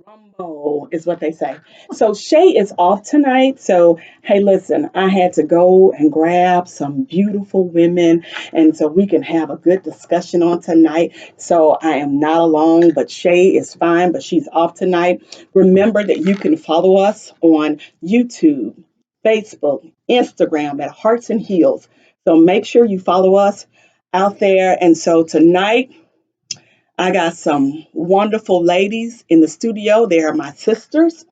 Rumble is what they say. So Shay is off tonight. So, hey, listen, I had to go and grab some beautiful women. And so we can have a good discussion on tonight. So I am not alone, but Shay is fine, but she's off tonight. Remember that you can follow us on YouTube, Facebook, Instagram at Hearts and Heels. So make sure you follow us out there. And so tonight, I got some wonderful ladies in the studio. They are my sisters,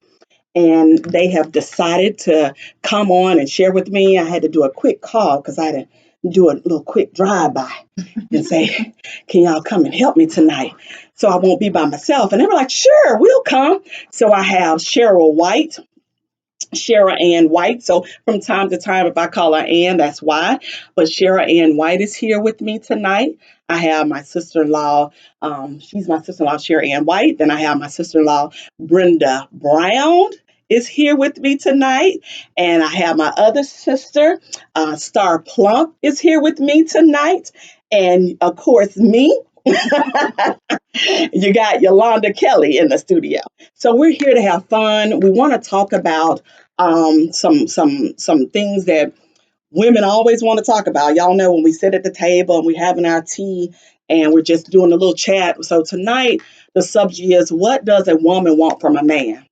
and they have decided to come on and share with me. I had to do a quick call because I had to do a little quick drive by and say, can y'all come and help me tonight? So I won't be by myself. And they were like, sure, we'll come. So I have Cheryl White. Shara Ann White. So from time to time, if I call her Ann, that's why. But Shara Ann White is here with me tonight. I have my sister-in-law. She's my sister-in-law, Shara Ann White. Then I have my sister-in-law, Brenda Brown, is here with me tonight. And I have my other sister, Star Plump, is here with me tonight. And of course, me. You got Yolanda Kelly in the studio. So we're here to have fun. We want to talk about some things that women always want to talk about. Y'all know when we sit at the table and we're having our tea and we're just doing a little chat. So tonight the subject is, what does a woman want from a man?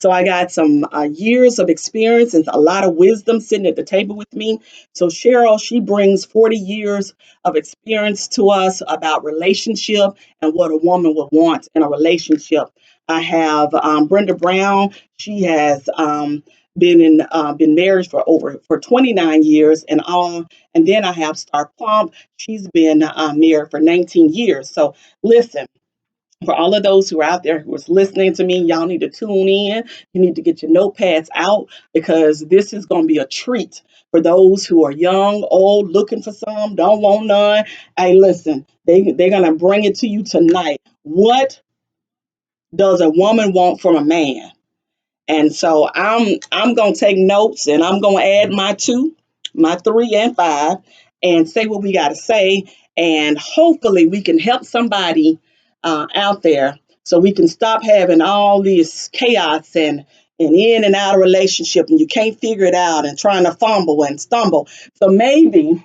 So I got some years of experience and a lot of wisdom sitting at the table with me. So Cheryl, she brings 40 years of experience to us about relationship and what a woman would want in a relationship. I have Brenda Brown. She has been married for over for 29 years and all. And then I have Star Plump. She's been married for 19 years. So listen, for all of those who are out there who is listening to me, y'all need to tune in. You need to get your notepads out because this is going to be a treat for those who are young, old, looking for some, don't want none. Hey, listen, they're going to bring it to you tonight. What does a woman want from a man? And so I'm gonna take notes and I'm gonna add my two, my three and five, and say what we gotta say. And hopefully we can help somebody out there so we can stop having all this chaos and in and out of relationship and you can't figure it out and trying to fumble and stumble. So maybe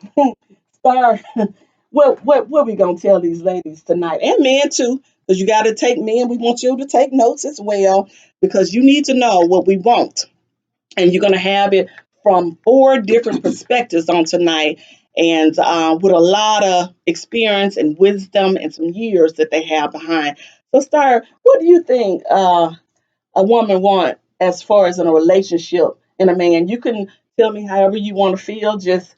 start what we gonna tell these ladies tonight and men too, because you got to take men. We want you to take notes as well because you need to know what we want, and you're gonna have it from four different perspectives on tonight, and with a lot of experience and wisdom and some years that they have behind. So, Star, what do you think a woman want as far as in a relationship and a man? You can tell me however you want to feel. Just,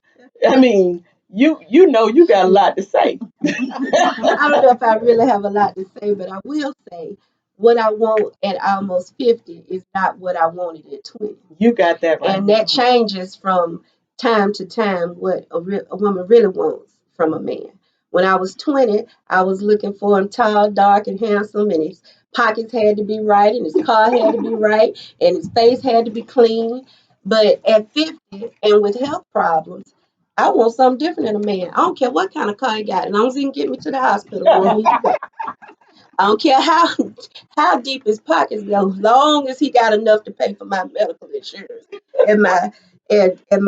I mean, you know you got a lot to say. I don't know if I really have a lot to say, but I will say what I want at almost 50 is not what I wanted at 20. You got that right. And that changes from time to time what a woman really wants from a man. When I was 20, I was looking for him tall, dark, and handsome, and his pockets had to be right, and his car had to be right, and his face had to be clean. But at 50, and with health problems, I want something different in a man. I don't care what kind of car he got, as long as he can get me to the hospital where I need to go. I don't care how deep his pockets go, as long as he got enough to pay for my medical insurance and my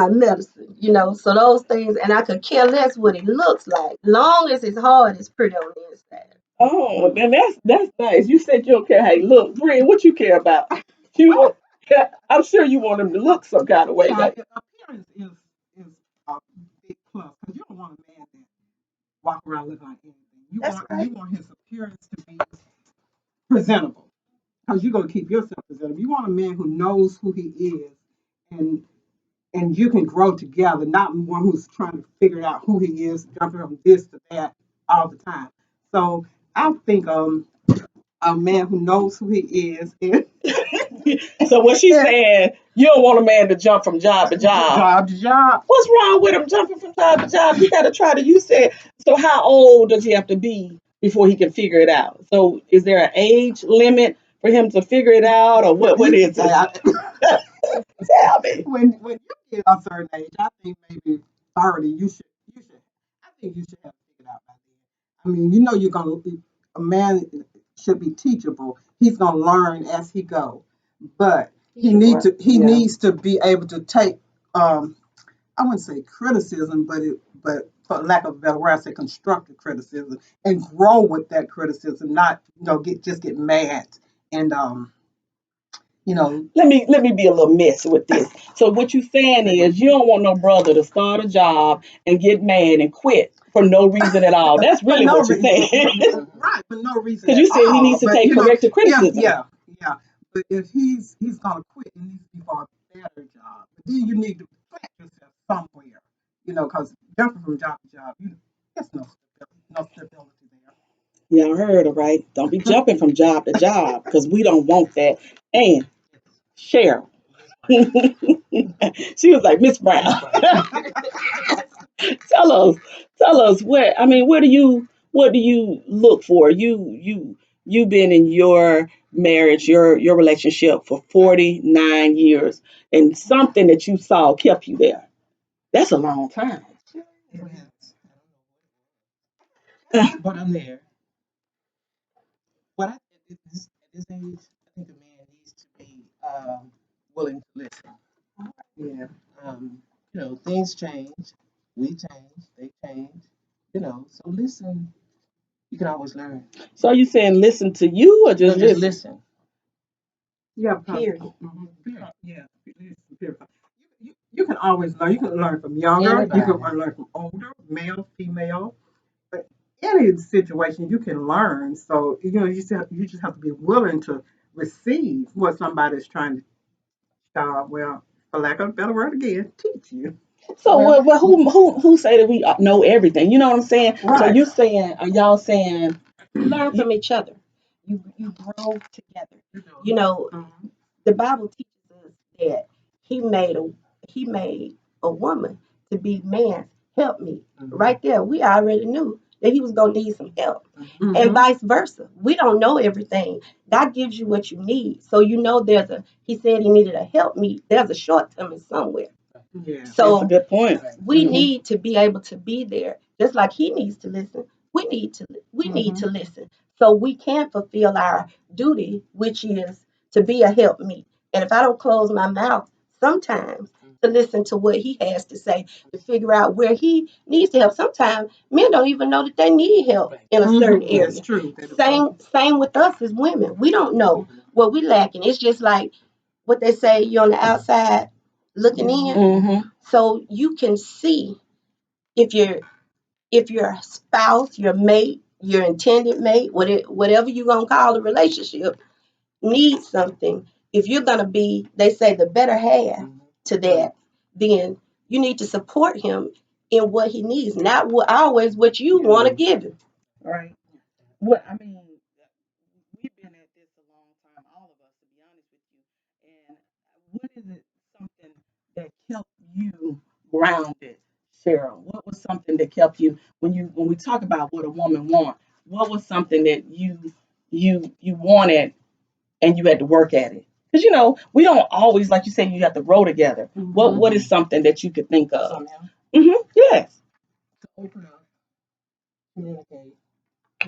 medicine, So those things, and I could care less what he looks like, long as his heart is pretty on the inside. Oh, then that's nice. You said you don't care. Hey, look, Bree, what you care about? You want, I'm sure you want him to look some kind of way. Yeah, But appearance is a big plus because you don't want a man that walk around looking like anything. That's right. You want his appearance to be presentable because you're gonna keep yourself presentable. You want a man who knows who he is and and you can grow together, not one who's trying to figure out who he is, jumping from this to that all the time. So I think a man who knows who he is and so what she's saying, you don't want a man to jump from job to job. job to job. What's wrong with him jumping from job to job? You got to try to. You said so. How old does he have to be before he can figure it out? So is there an age limit for him to figure it out, or what? What is it? Tell me. When you get a certain age, I think maybe 30, I think you should have figured out by then. I mean, you're gonna a man should be teachable. He's gonna learn as he go, but He he should need grow. to he Yeah. needs to be able to take I wouldn't say criticism, but for lack of a better word, I say constructive criticism and grow with that criticism, not get mad and you know Let me be a little messy with this. So what you saying is you don't want no brother to start a job and get mad and quit for no reason at all. That's for really no what you're reason, saying. right? For no reason Because at you said he all. needs to But take corrective if criticism. yeah. But if he's gonna quit, it needs to be for a better job. But then you need to plant yourself somewhere, because jumping from job to job, there's no stability there. Yeah, I heard her right. Don't be jumping from job to job because we don't want that. And Cheryl, she was like Miss Brown. tell us, tell us where do you look for? You've been in your marriage, your relationship for 49 years, and something that you saw kept you there. That's a long time. Yes, but I'm there. What I at this age, I think a man needs to be willing to listen. Yeah. Things change, we change, they change. So listen. You can always learn. So are you saying listen to you or No, just just listen? listen. Yeah, because Period. yeah, period. You can always learn. You can learn from younger. You Anybody. can learn from older, male, female. But any situation you can learn. So you just have to be willing to receive what somebody's trying to, well, for lack of a better word again, teach you. So Well, well, who say that we know everything? You know what I'm saying? So Right. you saying are y'all saying You learn you, from each other. You grow together. you know, You know, Mhm. the Bible teaches us that he made a he made a woman to be man's helpmeet. mhm. Right there, we already knew that he was gonna need some help, and Mhm. vice versa. We don't know everything. God gives you what you need, so He said he needed a helpmeet. There's a shortcoming somewhere. Yeah. that's a So good point. Right. we Hmm. need to be able to be there, just like he needs to listen. We need to Mhm. listen, so we can fulfill our duty, which is to be a helpmeet. And if I don't close my mouth sometimes to listen to what he has to say, to figure out where he needs to help, sometimes men don't even know that they need help Right. in a certain Mhm. That's area. true. Same with us as women. We don't know what we lacking. It's just like what they say, you're on the outside looking in, Hmm. so you can see if your spouse, your mate, your intended mate, whatever you're gonna call the relationship, needs something. If you're gonna be, they say, the better half Mhm. to that, then you need to support him in what he needs, not always what you want to give him. Right. What I mean, we've been at this a long time, all of us, to be honest with you. And what is it something that kept you grounded, Cheryl? What was something that kept you when we talk about what a woman wants? What was something that you wanted and you had to work at it? Because we don't always, like you said, you have to grow together. What is something that you could think of? Somehow Yes. to open up, communicate.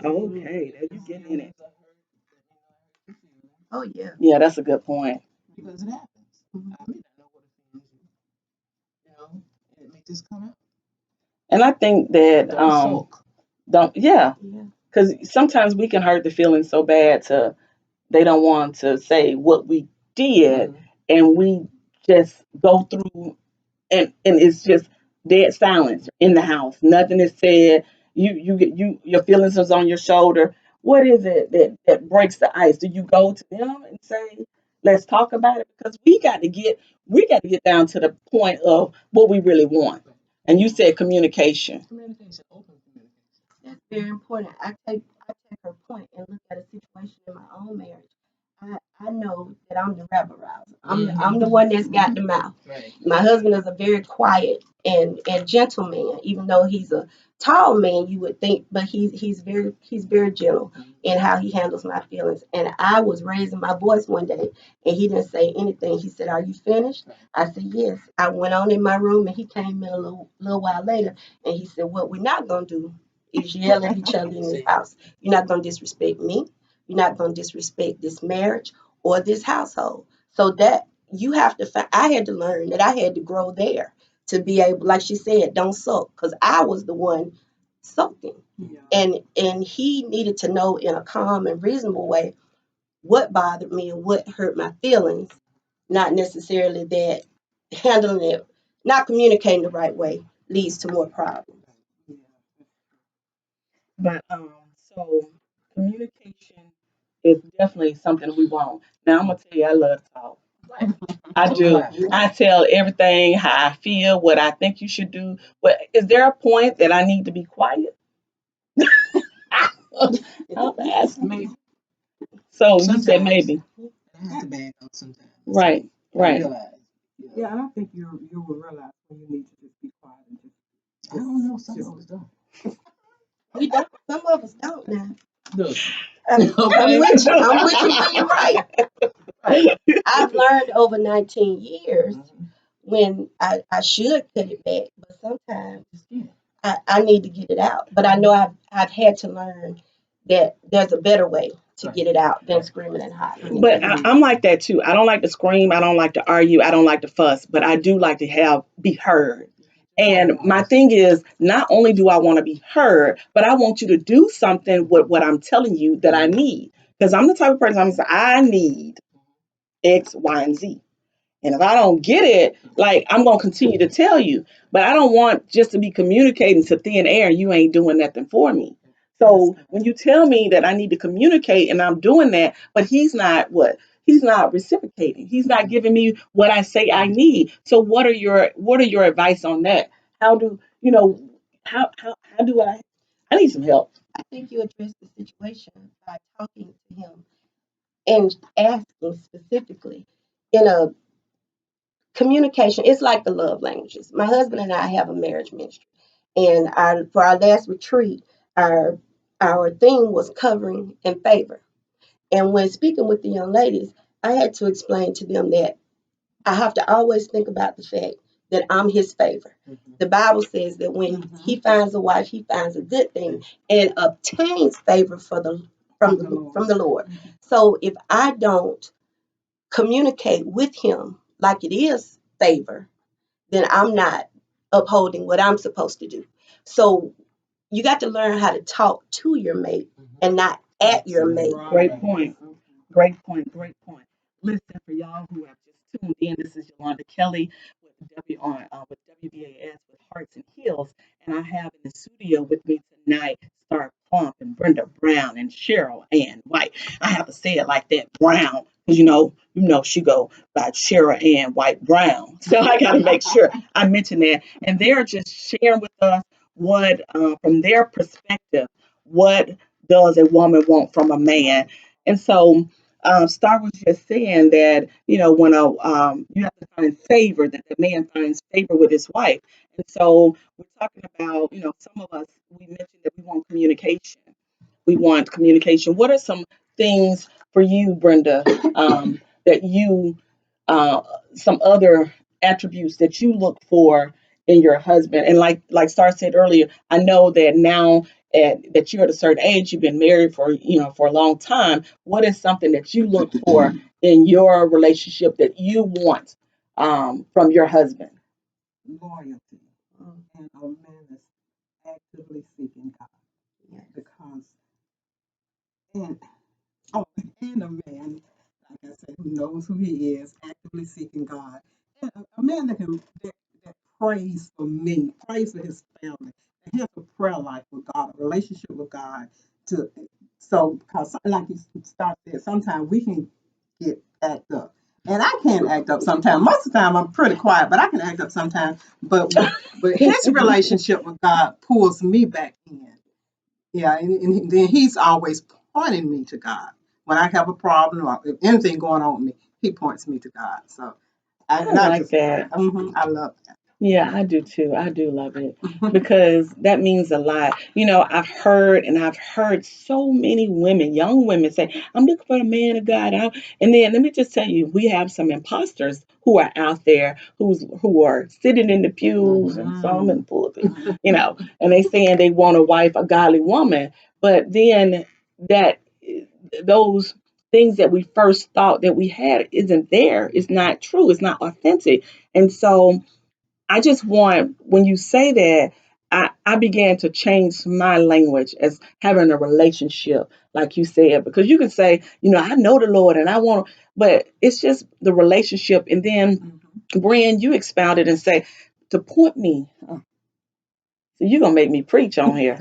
Okay, there you If get in it. feelings are hurt, let me know I hurt your feelings. Oh yeah. Yeah, that's a good point. Because it happens. Mhm. I may not know what it feels, and it may just come out. And I think that Don't sulk. don't yeah, Yeah. because sometimes we can hurt the feelings so bad to they don't want to say what we did, Mhm. and we just go through and it's just dead silence in the house. Nothing is said. Your feelings is on your shoulder. What is it that breaks the ice? Do you go to them and say, "Let's talk about it"? Because we got to get down to the point of what we really want. And you said communication. Communication, open communication. That's very important. I take her point and look at a situation in my own marriage. I know that I'm the rabble rouser. I'm the one that's got the mouth. Right. My husband is a very quiet and gentle man, even though he's a tall man, you would think, but he's very gentle in how he handles my feelings. And I was raising my voice one day, and he didn't say anything. He said, "Are you finished?" I said, "Yes." I went on in my room, and he came in a little while later, and he said, "What we're not gonna do is yell at each other in this See. house. You're not gonna disrespect me. You're not going to disrespect this marriage or this household. So that you have to find, I had to learn that I had to grow there to be able, like she said, don't sulk, because I was the one sulking. Yeah. And he needed to know in a calm and reasonable way what bothered me and what hurt my feelings, not necessarily that handling it, not communicating the right way leads to more problems. Yeah. But so communication is definitely something we want. Now I'm gonna tell you, I love talk. I do. Right. I tell everything how I feel, what I think you should do. But is there a point that I need to be quiet? I'm asking. Maybe. So you said Sometimes. maybe. I have to back up sometimes. Right, I right. realize. You know, Yeah, and I think you will realize when you need to just be quiet and I don't know. Some just of us don't. We don't, some of us don't now. Look. I'm Okay. with you. I'm with you when you're right. Right. I've learned over 19 years Mhm. when I should cut it back, but sometimes Just get it. I need to get it out. But I know I've had to learn that there's a better way to Right. get it out than screaming and hollering. But I'm like that too. I don't like to scream. I don't like to argue. I don't like to fuss. But I do like to be heard. And my thing is, not only do I want to be heard, but I want you to do something with what I'm telling you that I need. Because I'm the type of person I'm saying, I need X, Y, and Z. And if I don't get it, like I'm gonna continue to tell you. But I don't want just to be communicating to thin air and you ain't doing nothing for me. So when you tell me that I need to communicate and I'm doing that, but he's not what? He's not reciprocating. He's not giving me what I say I need. So what are your advice on that? How do you know how do I need some help. I think you address the situation by talking to him and asking specifically in a communication. It's like the love languages. My husband and I have a marriage ministry, and for our last retreat, our our theme was covering and favor. And when speaking with the young ladies, I had to explain to them that I have to always think about the fact that I'm his favor. Mhm. The Bible says that when he finds a wife, he finds a good thing and obtains favor from the Lord. So if I don't communicate with him like it is favor, then I'm not upholding what I'm supposed to do. So you got to learn how to talk to your mate and not at your mate. Great point. Great point. Great point. Listen, for y'all who have just tuned in, this is Yolanda Kelly with WBAS with Hearts and Heels, and I have in the studio with me tonight Star Plump and Brenda Brown and Cheryl Ann White. I have to say it like that, Brown, because she go by Cheryl Ann White Brown. So I got to make sure I mention that, and they're just sharing with us what, from their perspective, what does a woman want from a man, and so Star was just saying that when you have to find favor, that the man finds favor with his wife, and so we're talking about some of us, we mentioned that we want communication. We want communication. What are some things for you, Brenda, that you uh, some other attributes that you look for in your husband? And like Star said earlier, I know that now that you're at a certain age, you've been married for a long time. What is something that you look for in your relationship that you want from your husband? loyalty and a man that's actively seeking God. Yes. Because and oh, and a man, like I said, who knows who he is, actively seeking God. And a man that prays for me, prays for his family, and has a prayer life with God, a relationship with God. To so because like you started, sometimes we can get act up. And I can act up sometimes. Most of the time I'm pretty quiet, but I can act up sometimes. But his relationship with God pulls me back in. Yeah, and then he's always pointing me to God. When I have a problem or if anything going on with me, he points me to God. So I and I like just that. I love Yeah, I do too. I do love it that. because that means a lot. I've heard so many women, young women say, I'm looking for a man of God. And then let me just tell you, we have some imposters who are out there who are sitting in the pews and some in the pulpit, and they saying they want a wife, a godly woman. But then that those things that we first thought that we had isn't there. It's not true. It's not authentic. And so I just want, when you say that, I began to change my language as having a relationship, like you said, because you can say, I know the Lord and I want to, but it's just the relationship. And then, Brian, you expounded and say, to point me, so you're going to make me preach on here,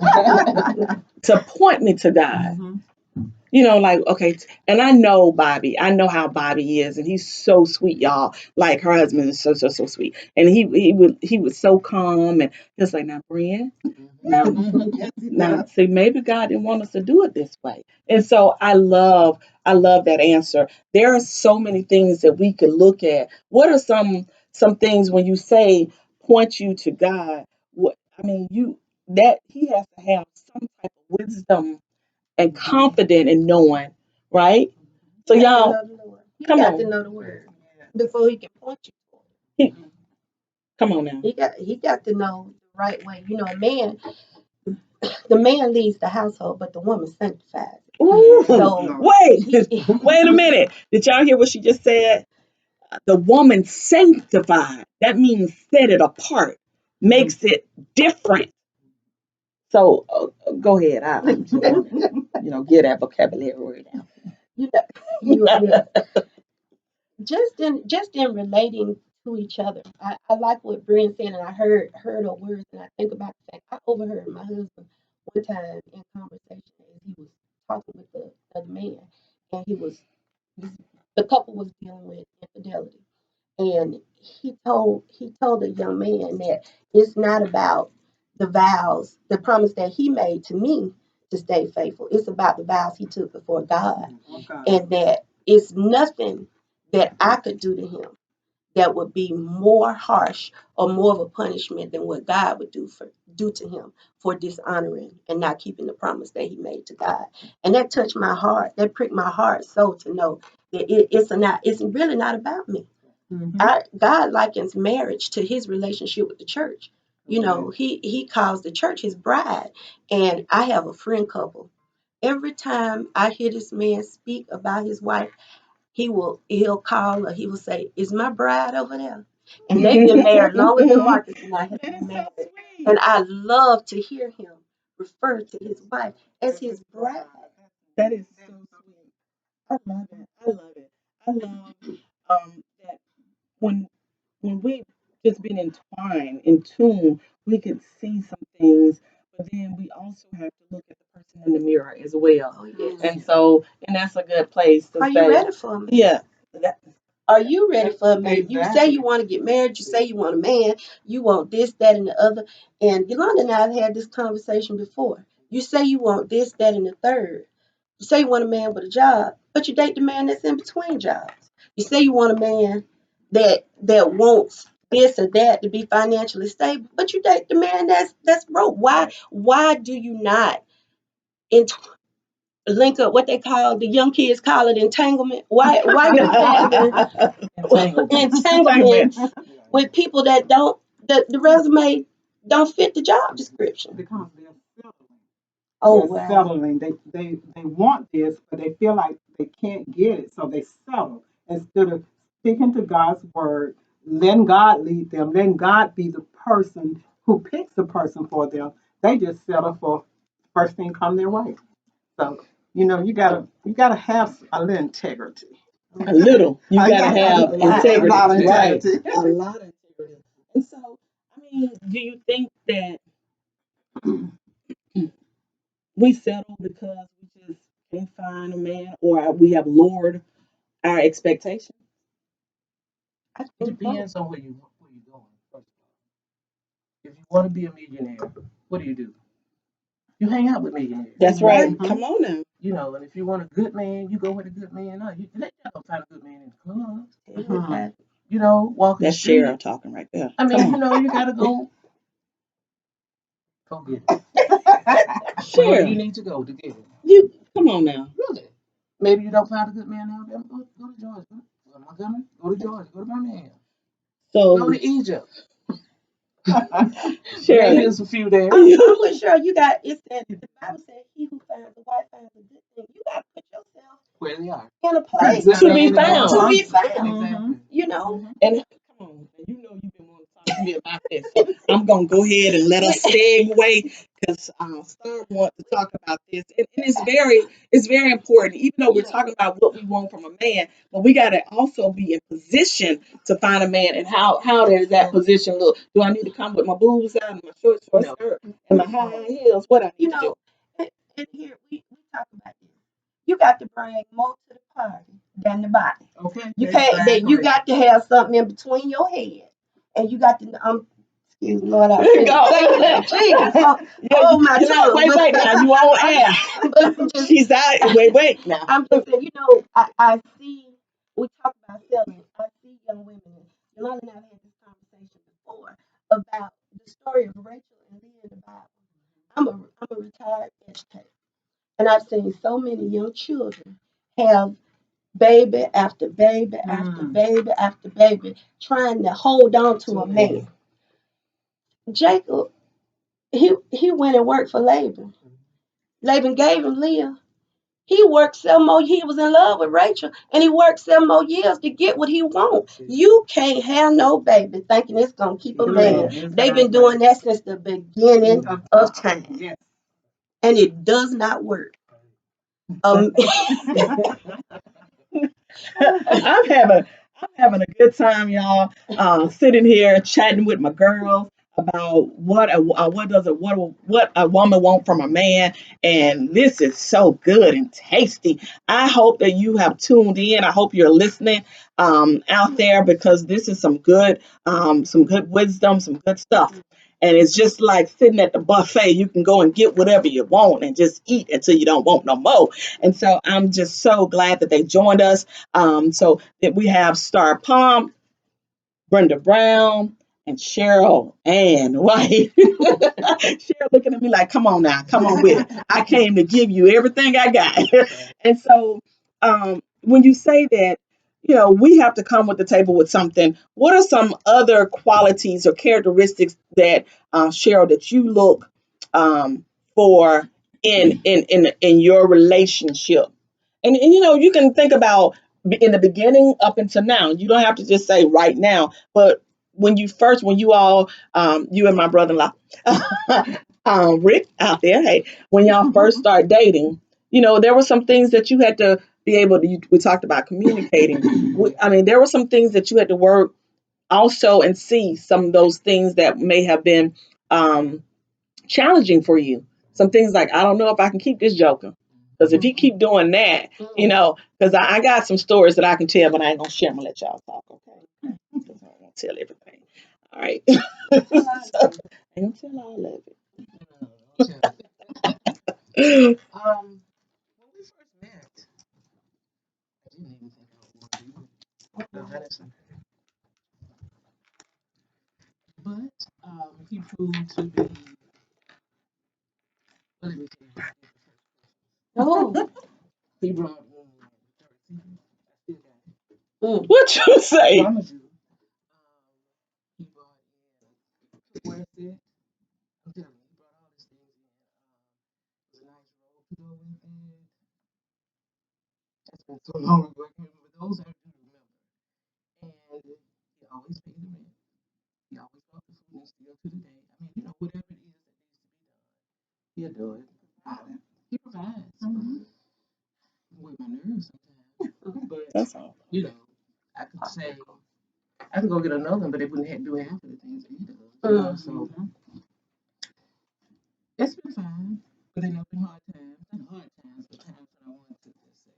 to point me to God. Like, okay, and I know Bobby. I know how Bobby is, and he's so sweet, y'all. Like her husband is so, so, so sweet. And he was so calm and just like, now, Brian, now, see, maybe God didn't want us to do it this way. And so I love that answer. There are so many things that we could look at. What are some things when you say point you to God? What I mean, you that he has to have some type of wisdom and confident in knowing, right? So He got to y'all, know the Lord. He come got to on, know the word before he can point you to it. he, come on now. He got to know the right way. The man leads the household, but the woman sanctifies. Ooh, So wait, he, wait a minute. Did y'all hear what she just said? The woman sanctified. That means set it apart, makes it different. So go ahead. I just want to, get that vocabulary word out. you know, you just in relating to each other. I like what Brian said, and I heard her words, and I think about the fact I overheard my husband one time in conversation as he was talking with the other man, and the couple was dealing with infidelity, and he told the young man that it's not about the vows, the promise that he made to me to stay faithful. It's about the vows he took before God, and that it's nothing that I could do to him that would be more harsh or more of a punishment than what God would do to him for dishonoring and not keeping the promise that he made to God. And that touched my heart. That pricked my heart so to know that it's really not about me. God likens marriage to his relationship with the church. He calls the church his bride. And I have a friend couple. Every time I hear this man speak about his wife, he'll call her. He will say, "Is my bride over there?" And they've been married longer than Marcus and I have been married. And I love to hear him refer to his wife as his bride. That is so sweet. I love it. I love it. I love that when we just been entwined, in tune, we can see some things, but then we also have to look at the person in the mirror as well. Oh yes. And that's a good place to Are you say, ready for me? yeah, that, Are you ready for me? You say Exactly. you want to get married. You say you want a man. You want this, that, and the other. And Yolanda and I have had this conversation before. You say you want this, that, and the third. You say you want a man with a job, but you date the man that's in between jobs. You say you want a man that wants this or that to be financially stable, but you date the man that's broke. Why do you not ent- link up what they call the young kids call it entanglement? Why you having entanglements with people that don't the resume don't fit the job description? Because they're settling. Oh They're wow. settling. They want this, but they feel like they can't get it, so they settle instead of sticking to God's word, letting God lead them, letting God be the person who picks the person for them. They just settle for first thing come their way. So you gotta have a little integrity. a little. You I gotta got have a lot of integrity, right? integrity. A lot of integrity. And so, I mean, do you think that we settle because we just can't find a man, or we have lowered our expectations? I It think both. depends on where you're going. First of all, if you want to be a millionaire, what do? You hang out with millionaires, That's right? right. Come on now. And if you want a good man, you go with a good man. No, you let y'all find a good man in the club. Tell you about it. Walking the That's Cheryl street. talking right there. I Come mean, on. you gotta go get it. Wherever you Cheryl, need to go to get it. you come on now. Really? Maybe you don't find a good man out there. Go to Georgia. Go to Montgomery. Go to Georgia. Go to Birmingham. Go So, to Egypt. Cheryl, There's a few there. I'm with sure you got it said the Bible said he who finds a wife finds a good thing. You gotta put yourself Where they are. in a Right. place Not To be laying in the found. to bunk. be found. Exactly. You know, And come on, you know you've been wanting to talk to me about this, so I'm gonna go ahead and let us segue because Star wants to talk about this, and it's very important. Even though we're talking about what we want from a man, but we got to also be in position to find a man. And how does that position look? Do I need to come with my boobs out and my short No. skirt and my high heels? What I you need to do? know, and here we talk about this. You got to bring more to the party than the body. Okay. You can't. That you got to have something in between your head, and you got to. Excuse me, Lord, I feel Go. Jesus. Yeah, Oh my you're not, tongue. wait now, you won't ask. But I'm just, She's out. Wait now. I'm just saying. I see. We talk about selling. I see young women. Yolanda and I have had this conversation before about the story of Rachel and Leah in the Bible. I'm a retired educator, and I've seen so many young children have baby after baby after baby after baby, trying to hold on to a man. Jacob, he went and worked for Laban. Laban gave him Leah. He worked 7 more. He was in love with Rachel, and he worked 7 more years to get what he wants. You can't have no baby thinking it's gonna keep a man. They've been doing that since the beginning of time, Yes. and it does not work. Um, I'm having a good time, y'all. Sitting here chatting with my girls about what a woman want from a man, and this is so good and tasty. I hope that you have tuned in. I hope you're listening out there because this is some good wisdom, some good stuff. And it's just like sitting at the buffet. You can go and get whatever you want and just eat until you don't want no more. And so I'm just so glad that they joined us. So that we have Star Palm, Brenda Brown, and Cheryl Ann White. Cheryl looking at me like, come on now, come on with it. I came to give you everything I got. And so when you say that, we have to come with the table with something. What are some other qualities or characteristics that Cheryl that you look for in your relationship? And you can think about in the beginning up until now. You don't have to just say right now, but when you all, you and my brother-in-law, Rick out there, hey, when y'all first start dating, there were some things that you had to be able to. We talked about communicating. I mean, there were some things that you had to work also and see some of those things that may have been um, challenging for you. Some things like, I don't know if I can keep this joker. Because if he keep doing that, because I got some stories that I can tell, but I ain't gonna share. I'm gonna let y'all talk, okay? Because I won't tell everything. All right. So, I ain't gonna tell all of it. When we first met, I didn't even think I was going to do it. No, honestly. But he proved to be, well, let me tell you, oh, he brought in 13. I still got it. What you I say? promise you. He brought in cookware set. I'm telling you, he brought all these things in. It was a nice robe to go with it. That's been so long ago, I can't remember. Those I do remember. And he always paid the rent. He always brought the food and still to the day. I mean, whatever it is that needs to be done, he'll do it. He provides. With my nerves sometimes. But, That's all. I could say, I could go get another one, but it wouldn't have to do half of the things that he does. So it's been fine. But then there have been hard times. Not hard times, but times when I wanted to just say,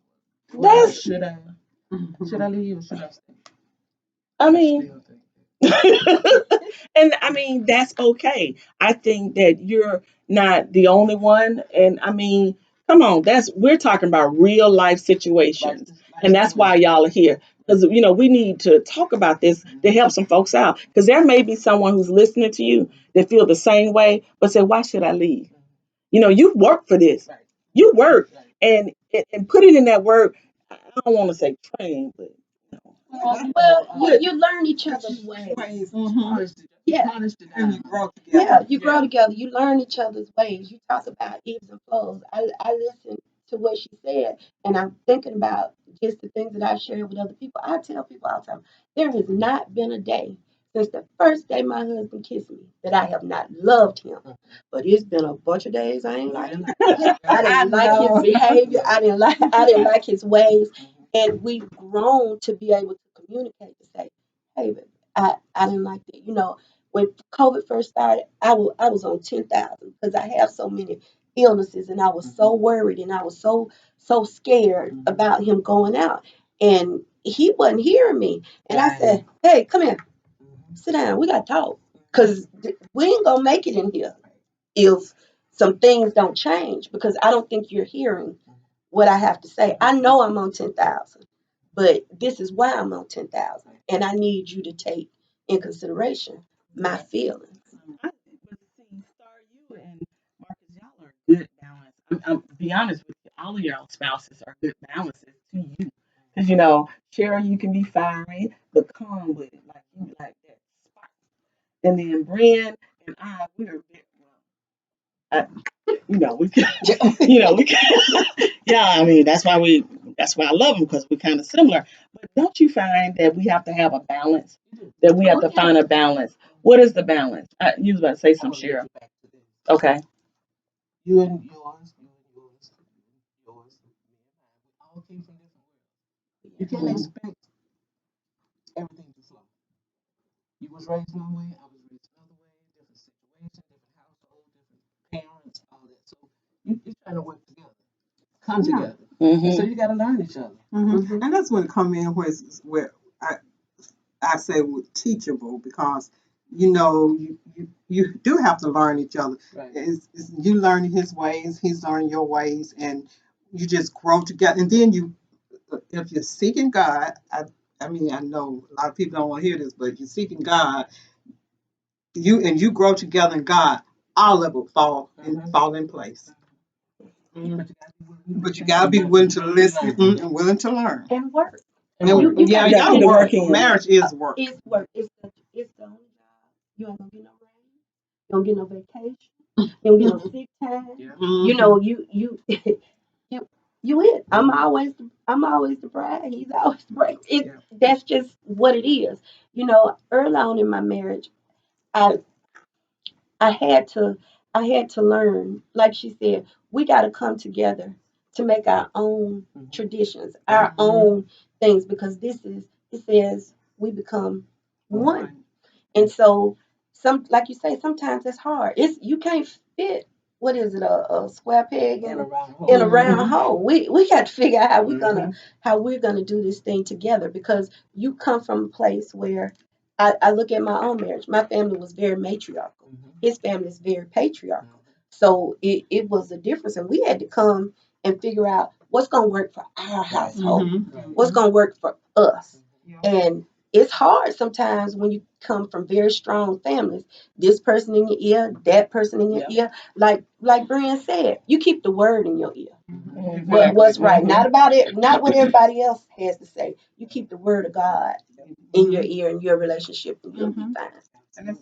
well, That's. should I leave or should I stay? I I mean. still think And I mean, that's okay. I think that you're not the only one. And I mean, come on, we're talking about real life situations. And that's why y'all are here. Because, we need to talk about this to help some folks out. Because there may be someone who's listening to you that feel the same way, but say, why should I leave? You've worked for this. right. You work and put it in that work. I don't want to say train, but well, you learn each other's ways. Yeah. And you grow Yeah, together. you grow together. You learn each other's ways. You talk about ebbs and flows. I listen to what she said, and I'm thinking about just the things that I shared with other people. I tell people all the time, there has not been a day since the first day my husband kissed me that I have not loved him. But it's been a bunch of days I ain't like him. I didn't like his know. behavior. I didn't like his ways. And we've grown to be able to communicate to say, hey, baby, I didn't like that. When COVID first started, I was on 10,000 because I have so many illnesses and I was so worried and I was so scared about him going out. And he wasn't hearing me. And I said, hey, come here, sit down. We got to talk because we ain't going to make it in here if some things don't change because I don't think you're hearing what I have to say. I know I'm on 10,000, but this is why I'm on 10,000. And I need you to take in consideration my feelings. But see, Star, you and Marcus, y'all are good balance. I'm be honest with you, all of y'all spouses are good balances to you. Because Cheryl, you can be fiery, but calm with it, like you like that spot. And then Brian and I, we are bit well. We can, we can. Yeah, I mean that's why I love them because we're kind of similar. But don't you find that we have to have a balance? That we have to find a balance. What is the balance? You was about to say I'm something, gonna get Cheryl. you back to this. Okay. You and yours, you and yours, you and yours, me and mine. We all came from different worlds. You can't expect everything to flow. You was raised one way, I was raised another way, different situation, different household, different parents, all that. So you're trying to work together, come Yeah. together. And so Mm-hmm. you got to learn each other. And that's when it come in where I say we're teachable because you do have to learn each other. Right. It's you learning his ways, he's learning your ways, and you just grow together. And then if you're seeking God, I mean, I know a lot of people don't want to hear this, but if you're seeking God, you grow together in God, all of it fall in place. But you gotta be willing to listen and willing to learn. And work. And And work. You yeah, gotta you You gotta gotta put the work. work in. Marriage is work. It's work. It's the only job. You ain't gonna get no rain. You don't get no vacation. You don't get no sick time. Yeah. You it. I'm always the bride. He's always the bride. That's just what it is. Early on in my marriage, I I had to I had to learn, like she said, we got to come together to make our own traditions, our own things, because it says we become one. And so like you say, sometimes it's hard. You can't fit, what is it, a square peg And around in a home. round hole. We got to figure out how we're gonna do this thing together, because you come from a place where I look at my own marriage. My family was very matriarchal. His family is very patriarchal. So it was a difference, and we had to come and figure out what's gonna work for our household, what's gonna work for us. And it's hard sometimes when you come from very strong families. This person in your ear, that person in your ear. Like Brian said, you keep the word in your ear. What's right, not about it, not what everybody else has to say. You keep the word of God in your ear in your relationship, and you'll be fine. And that's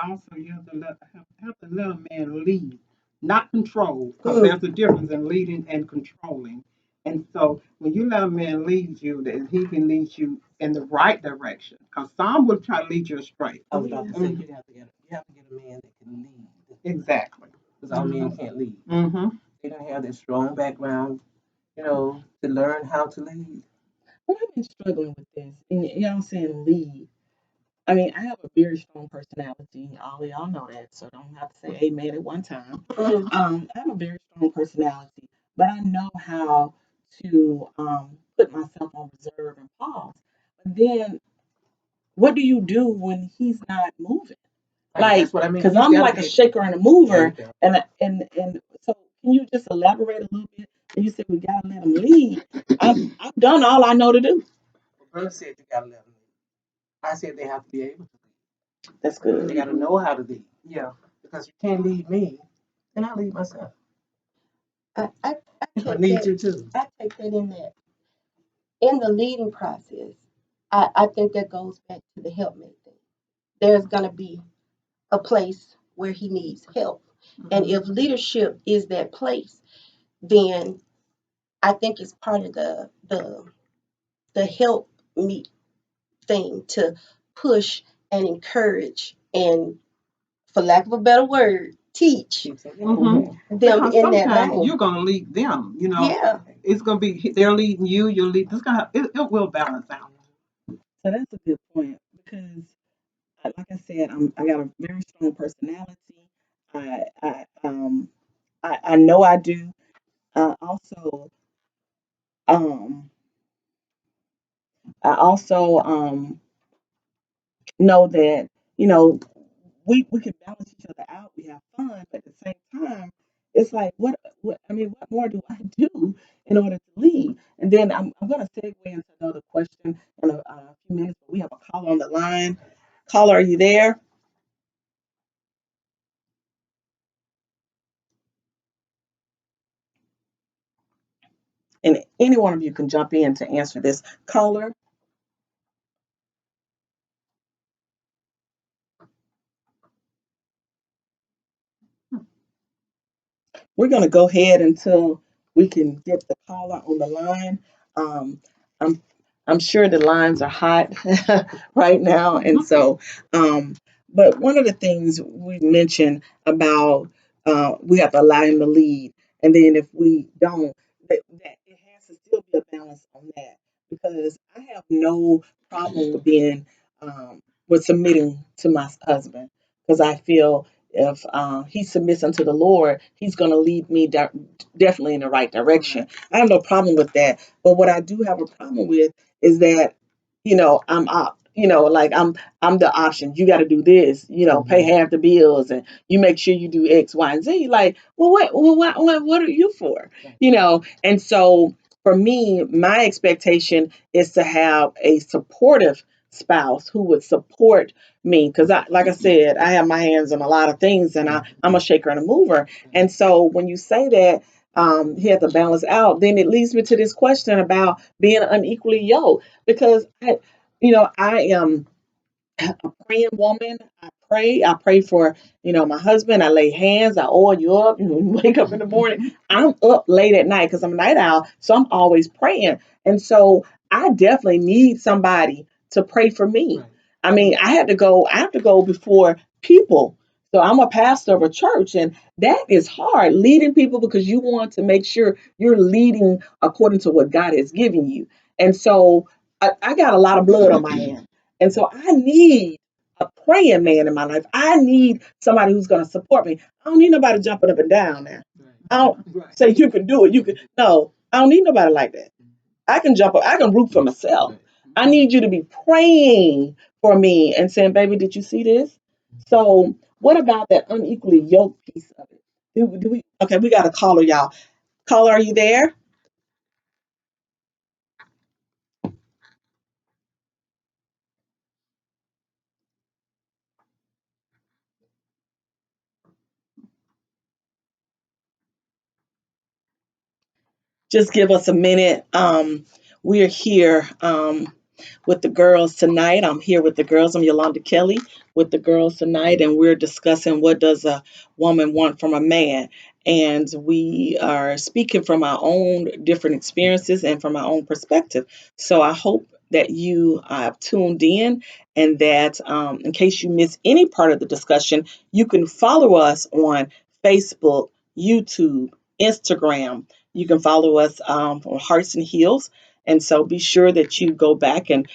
also you have to let a man lead, not control, because there's a difference in leading and controlling. And so when you let a man lead you, that he can lead you in the right direction. Because some will try to lead you astray. I was about to say you have to get a man that can lead. Exactly. Because all men can't lead. Mm-hmm. They don't have that strong background, to learn how to lead. But I've been struggling with this. And y'all saying lead. I mean, I have a very strong personality. All of y'all know that, so don't have to say amen at one time. I have a very strong personality, but I know how to put myself on reserve and pause. But then, what do you do when he's not moving? Like, That's what I mean. because I'm like a shaker and a mover, and so can you just elaborate a little bit? And you said we gotta let him lead. I've done all I know to do. Well, Brother said you gotta let them lead. I said they have to be able to lead. That's They good. gotta know how to lead. Yeah. Because you can't lead me, then I lead myself. I I need you too. take that in the leading process. I think that goes back to the helpmate thing. There's gonna be a place where he needs help, and if leadership is that place, then I think it's part of the help me thing to push and encourage and, for lack of a better word, teach them Because in that sometimes lane. you're gonna lead them. Yeah, It's gonna be they're leading you. You're leading. It will balance out. So that's a good point because, like I said, I got a very strong personality. I I um I know I do. Also, um, I also know that we can balance each other out. We have fun, but at the same time, it's like what I mean, what more do I do in order to lead? And then I'm going to segue into another question in a few minutes. But we have a caller on the line. Caller, are you there? And any one of you can jump in to answer this. Caller, we're going to go ahead until we can get the caller on the line. Um, I'm I'm sure the lines are hot right now, and so. Um, but one of the things we mentioned about we have to allow him to lead, and then if we don't, that it has to still be a balance on that because I have no problem with being with submitting to my husband because I feel if he submits unto the Lord, he's going to lead me definitely in the right direction. I have no problem with that. But what I do have a problem with is that, I'm up. Like I'm the option. You got to do this. Pay half the bills, and you make sure you do X, Y, and Z. Like, well, what are you for? And so for me, my expectation is to have a supportive spouse who would support me because like I said, I have my hands in a lot of things and I'm a shaker and a mover. And so when you say that he has to balance out, then it leads me to this question about being unequally yoked because I am a praying woman. I pray. I pray for, my husband. I lay hands. I oil you up. You wake up in the morning. I'm up late at night because I'm a night owl. So I'm always praying. And so I definitely need somebody to pray for me. I mean, I have to go before people. So I'm a pastor of a church, and that is hard leading people because you want to make sure you're leading according to what God has given you. And so I got a lot of blood on my hands. And so I need a praying man in my life. I need somebody who's going to support me. I don't need nobody jumping up and down now. I don't say you can do it. You can. No, I don't need nobody like that. I can jump up. I can root for myself. I need you to be praying for me and saying, baby, did you see this? So what about that unequally yoked piece of it? Do we? Okay, we got a caller, y'all. Caller, are you there? Just give us a minute. We're here with the girls tonight. I'm here with the girls. I'm Yolanda Kelly with the girls tonight, and we're discussing what does a woman want from a man. And we are speaking from our own different experiences and from our own perspective. So I hope that you have tuned in and that in case you miss any part of the discussion, you can follow us on Facebook, YouTube, Instagram. You can follow us on Hearts and Heels. And so be sure that you go back and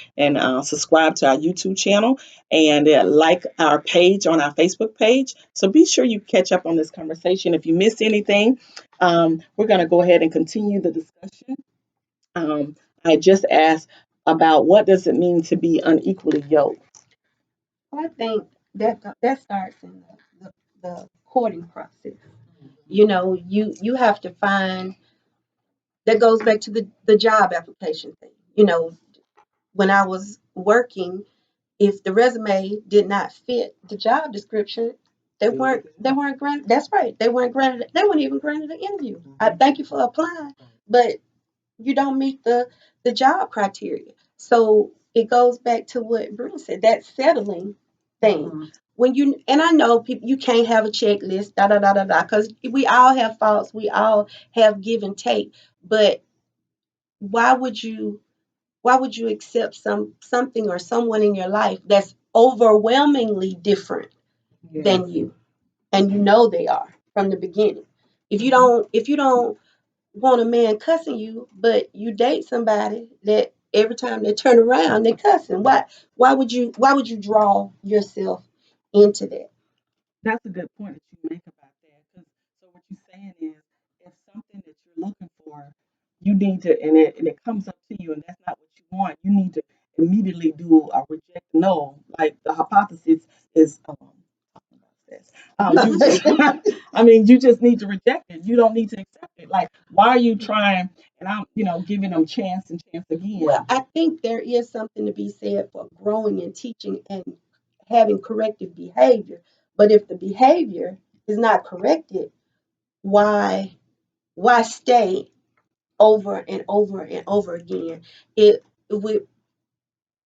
subscribe to our YouTube channel and like our page on our Facebook page. So be sure you catch up on this conversation. If you missed anything, we're going to go ahead and continue the discussion. I just asked about what does it mean to be unequally yoked. I think that starts in the courting process. You have to find that goes back to the job application thing. When I was working, if the resume did not fit the job description, they weren't granted. That's right. They weren't granted. They weren't even granted an interview. I thank you for applying, but you don't meet the job criteria. So it goes back to what Bruce said, that settling thing. When you and I know people, you can't have a checklist, da da da da da, because we all have faults, we all have give and take. But why would you accept something or someone in your life that's overwhelmingly different Yes. than you, and you know they are from the beginning? If you don't want a man cussing you, but you date somebody that every time they turn around they cussing, why would you draw yourself into that? That's a good point that you make about that. Because so what you're saying is, if something that you're looking for, you need to, and it comes up to you, and that's not what you want. You need to immediately do a reject no. Like the hypothesis is, talking about this. You just, I mean, you just need to reject it. You don't need to accept it. Like, why are you trying? And I'm, giving them chance and chance again. Well, I think there is something to be said for growing and teaching and having corrective behavior. But if the behavior is not corrected, why stay over and over and over again? It we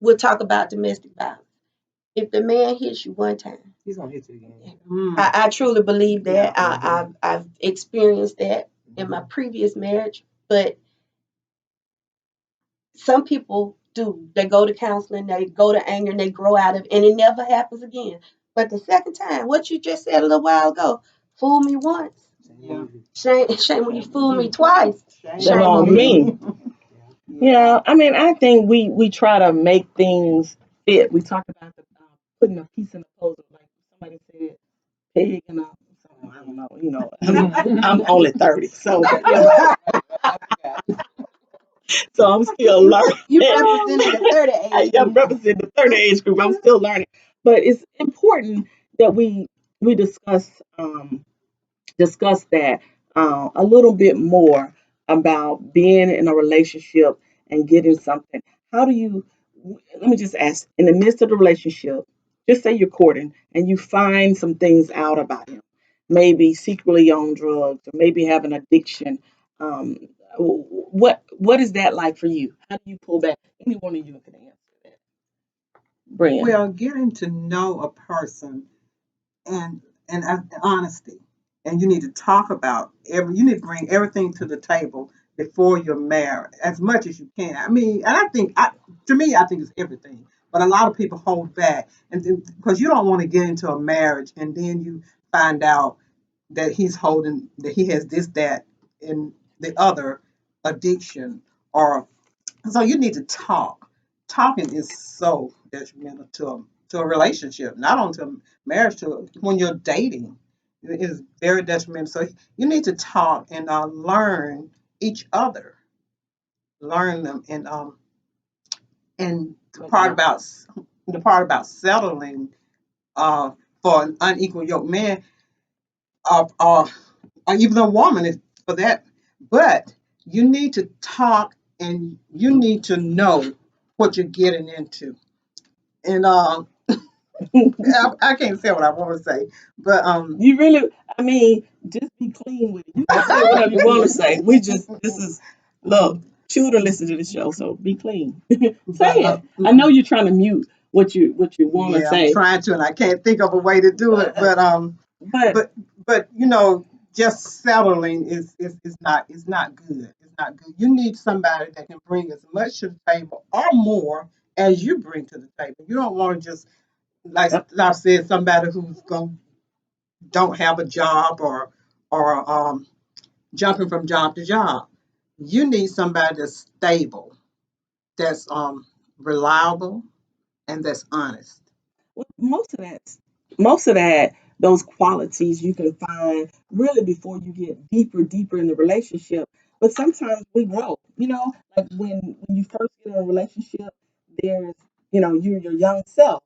we'll talk about domestic violence. If the man hits you one time, He's gonna hit you again. Mm. I truly believe that. Yeah. I've experienced that in my previous marriage, but some people do. They go to counseling, they go to anger, and they grow out of it, and it never happens again. But the second time, what you just said a little while ago, fool me once. Yeah. Shame when you fool me twice. Shame Shame on on me. me. Yeah, I mean, I think we try to make things fit. We talk about putting a piece in the puzzle, like somebody said, pig and something. I don't know. I'm only 30, so so I'm still learning. You represented the 30 age I'm group. representing the 30 age group. I'm still learning, but it's important that we discuss that a little bit more about being in a relationship and getting something. How do you, let me just ask, in the midst of the relationship, just say you're courting and you find some things out about him, maybe secretly on drugs or maybe have an addiction. Um, what is that like for you? How do you pull back? Any one of you can answer that. Brian. Well, getting to know a person and honesty, and you need to talk about you need to bring everything to the table before you're married as much as you can. I mean, and to me, I think it's everything. But a lot of people hold back, and because you don't want to get into a marriage and then you find out that he has this, that, and the other addiction, or so you need to talk. Talking is so detrimental to a relationship, not only to a marriage, to when you're dating. It is very detrimental. So you need to talk and learn each other, learn them, and the part about settling uh, for an unequal yoke man, uh, uh, or even a woman is for that. But you need to talk and you need to know what you're getting into. And I can't say what I want to say, but You really, I mean, just be clean with it. You can say whatever you want to say. This is, look, children listen to the show, so be clean. Say it. I know you're trying to mute what you want to yeah, I'm say, trying to, and I can't think of a way to do it. but But just settling is not good. It's not good. You need somebody that can bring as much to the table or more as you bring to the table. You don't want to just, like I said, somebody who's going don't have a job, or jumping from job to job. You need somebody that's stable, that's reliable, and that's honest. well, most of that, those qualities you can find really before you get deeper in the relationship. But sometimes we grow, like when you first get in a relationship, there's, you're your young self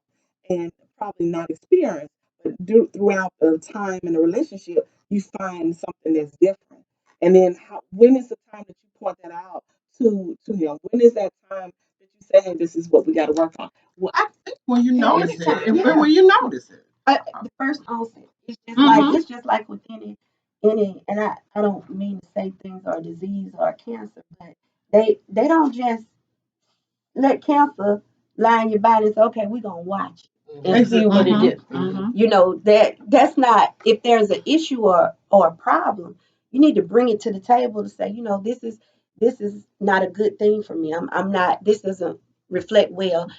and probably not experienced, but throughout the time in the relationship, you find something that's different. And then when is the time that you point that out to him? When is that time that you say, hey, this is what we got to work on? Well, I think when you notice it, Anytime, yeah. when you notice it. The first onset. Mhm. It's just like with and I don't mean to say things are disease or cancer, but they don't just let cancer lie in your body and say, okay, we're gonna watch and see what it do. Mhm. That's not, if there's an issue or a problem, you need to bring it to the table to say, this is not a good thing for me. I'm not, this doesn't reflect well.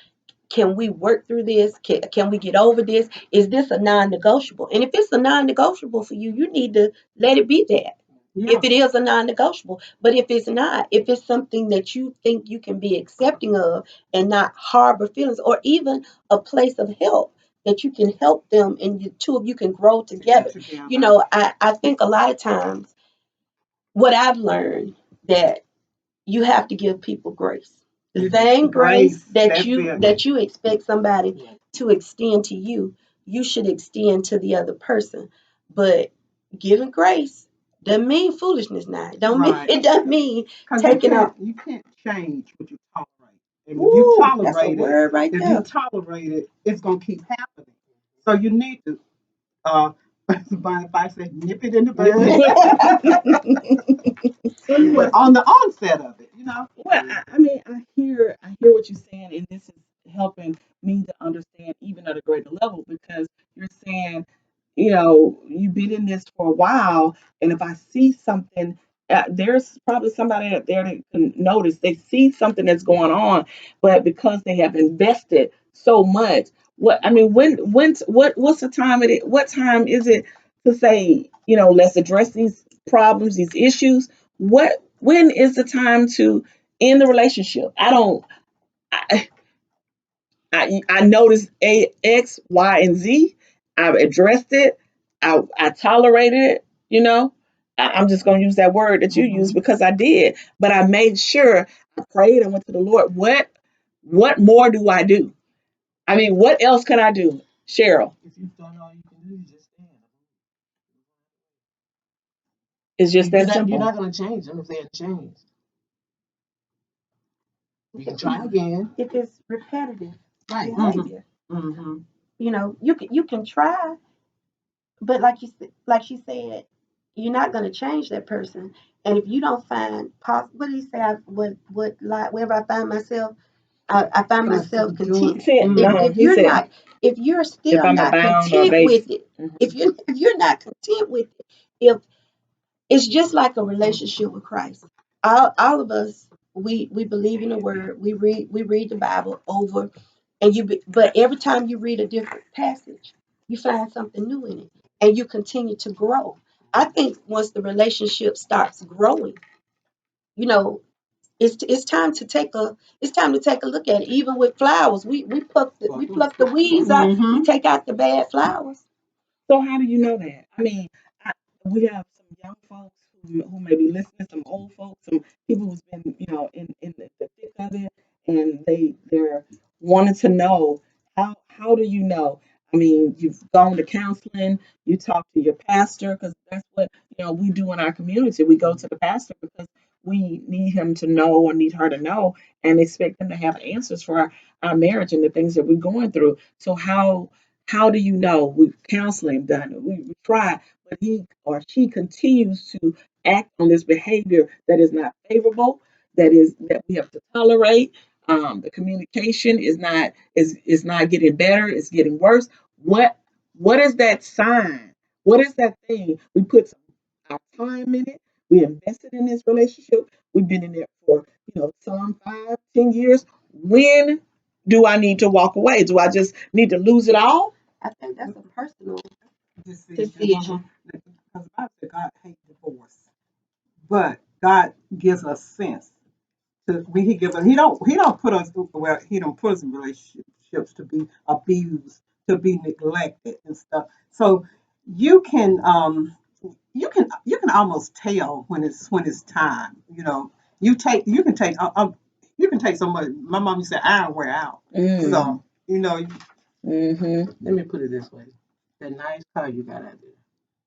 Can we work through this? Can we get over this? Is this a non-negotiable? And if it's a non-negotiable for you, you need to let it be that. Yeah. If it is a non-negotiable. But if it's not, if it's something that you think you can be accepting of and not harbor feelings, or even a place of help that you can help them and the two of you can grow together. You Together. know, I think a lot of times what I've learned that you have to give people grace. The same grace Grace. that That's you it. that you expect somebody to extend to you, you should extend to the other person. But giving grace doesn't mean foolishness now. It don't mean Right. it doesn't mean Because taking up. you can't change what you tolerate. And when you Ooh, that's a tolerate it, word right if you there. tolerate it, it's gonna keep happening. So you need to uh if I say nip it in the bud. So you were On the onset of it, you know. well. I mean, I hear what you're saying, and this is helping me to understand even at a greater level because you're saying, you've been in this for a while, and if I see something, there's probably somebody out there that can notice. They see something that's going on, but because they have invested so much, what I mean, what's the time what time is it to say, let's address these problems, these issues? When is the time to end the relationship? I, I noticed X, Y, and Z. I've addressed it. I tolerated it. I'm just going to use that word that you used Mm-hmm. because I did. But I made sure I prayed. I went to the Lord. What more do I do? I mean, what else can I do, Cheryl? If you've done all you can do, you just stand. It's just that You're simple. not gonna change them if they hadn't changed. You can try again. If it's repetitive Right. Mm-hmm. behavior, Mm-hmm. you can try, but like she said, you're not going to change that person. And if you don't find what do you say? Wherever I find myself, I find myself Doing. content. He said, Mm-hmm. If he you're said, not, if you're if still I'm not abound or content base. with it, Mhm. if you're not content with it, if it's just like a relationship with Christ. All of us, we believe in the Word. We read the Bible over, and but every time you read a different passage, you find something new in it, and you continue to grow. I think once the relationship starts growing, you know, it's time to take a look at it. Even with flowers, we pluck the weeds out. We Mm-hmm. take out the bad flowers. So how do you know that? I mean, I, we have some young folks who may be listening, some old folks, some people who's been, in the thick of it, and they're wanting to know how do you know? I mean, you've gone to counseling, you talk to your pastor, because that's what we do in our community. We go to the pastor because we need him to know or need her to know, and expect them to have answers for our marriage and the things that we're going through. So how do you know? We've counseling done. We try, but he or she continues to act on this behavior that is not favorable, that we have to tolerate. The communication is not getting better. It's getting worse. What is that sign? What is that thing? We put our time in it. We invested in this relationship. We've been in it for some 5, 10 years. When do I need to walk away? Do I just need to lose it all? I think that's a personal Decision. decision. Because the Bible said God hates divorce, but God gives us sense. When he don't put us well, he don't put us in relationships to be abused, to be neglected and stuff. So you can you can almost tell when it's time. You can take somebody. My mom used to say iron wear out. Mm, So you know mm-hmm, Let me put it this way: that nice car you got out there,